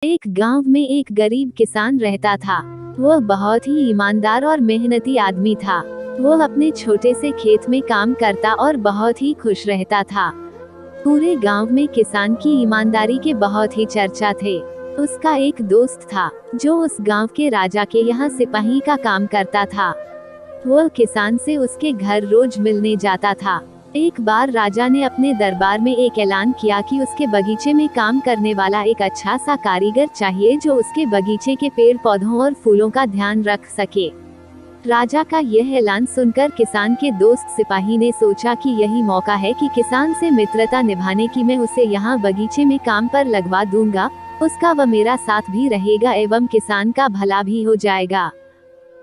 एक गांव में एक गरीब किसान रहता था। वह बहुत ही ईमानदार और मेहनती आदमी था। वह अपने छोटे से खेत में काम करता और बहुत ही खुश रहता था। पूरे गांव में किसान की ईमानदारी के बहुत ही चर्चा थे। उसका एक दोस्त था जो उस गांव के राजा के यहाँ सिपाही का काम करता था। वह किसान से उसके घर रोज मिलने जाता था। एक बार राजा ने अपने दरबार में एक ऐलान किया कि उसके बगीचे में काम करने वाला एक अच्छा सा कारीगर चाहिए जो उसके बगीचे के पेड़ पौधों और फूलों का ध्यान रख सके। राजा का यह ऐलान सुनकर किसान के दोस्त सिपाही ने सोचा कि यही मौका है कि किसान से मित्रता निभाने की मैं उसे यहाँ बगीचे में काम पर लगवा दूंगा। उसका व मेरा साथ भी रहेगा एवं किसान का भला भी हो जाएगा।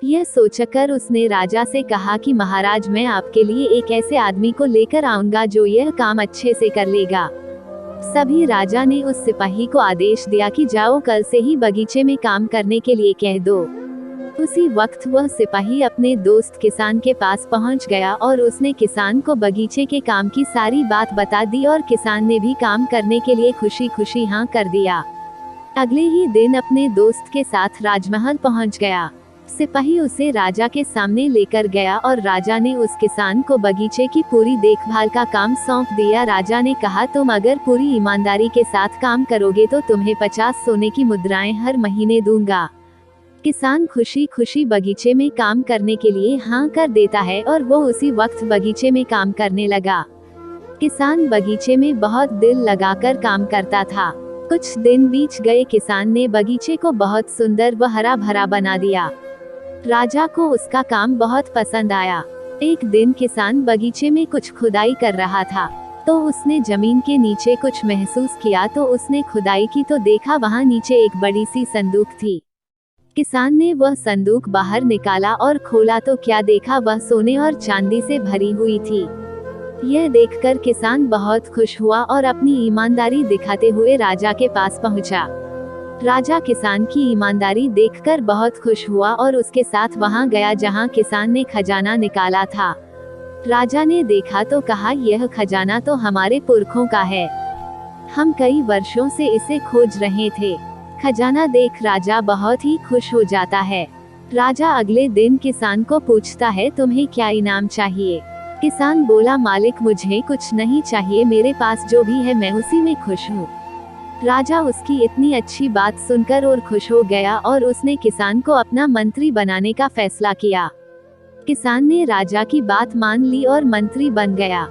यह सोचकर उसने राजा से कहा कि महाराज, मैं आपके लिए एक ऐसे आदमी को लेकर आऊंगा जो यह काम अच्छे से कर लेगा। सभी राजा ने उस सिपाही को आदेश दिया कि जाओ, कल से ही बगीचे में काम करने के लिए कह दो। उसी वक्त वह सिपाही अपने दोस्त किसान के पास पहुंच गया और उसने किसान को बगीचे के काम की सारी बात बता दी और किसान ने भी काम करने के लिए खुशी खुशी हाँ कर दिया। अगले ही दिन अपने दोस्त के साथ राजमहल पहुंच गया। सिपाही उसे राजा के सामने लेकर गया और राजा ने उस किसान को बगीचे की पूरी देखभाल का काम सौंप दिया। राजा ने कहा, तुम अगर पूरी ईमानदारी के साथ काम करोगे तो तुम्हें 50 सोने की मुद्राएं हर महीने दूंगा। किसान खुशी खुशी बगीचे में काम करने के लिए हाँ कर देता है और वो उसी वक्त बगीचे में काम करने लगा। किसान बगीचे में बहुत दिल लगाकर काम करता था। कुछ दिन बीत गए। किसान ने बगीचे को बहुत सुंदर व हरा भरा बना दिया। राजा को उसका काम बहुत पसंद आया। एक दिन किसान बगीचे में कुछ खुदाई कर रहा था तो उसने जमीन के नीचे कुछ महसूस किया। तो उसने खुदाई की तो देखा वहां नीचे एक बड़ी सी संदूक थी। किसान ने वह संदूक बाहर निकाला और खोला तो क्या देखा, वह सोने और चांदी से भरी हुई थी। यह देखकर किसान बहुत खुश हुआ और अपनी ईमानदारी दिखाते हुए राजा के पास पहुंचा। राजा किसान की ईमानदारी देखकर बहुत खुश हुआ और उसके साथ वहां गया जहां किसान ने खजाना निकाला था। राजा ने देखा तो कहा, यह खजाना तो हमारे पुरखों का है। हम कई वर्षों से इसे खोज रहे थे। खजाना देख राजा बहुत ही खुश हो जाता है। राजा अगले दिन किसान को पूछता है, तुम्हें क्या इनाम चाहिए? किसान बोला, मालिक, मुझे कुछ नहीं चाहिए, मेरे पास जो भी है मैं उसी में खुश हूँ। राजा उसकी इतनी अच्छी बात सुनकर और खुश हो गया और उसने किसान को अपना मंत्री बनाने का फैसला किया। किसान ने राजा की बात मान ली और मंत्री बन गया।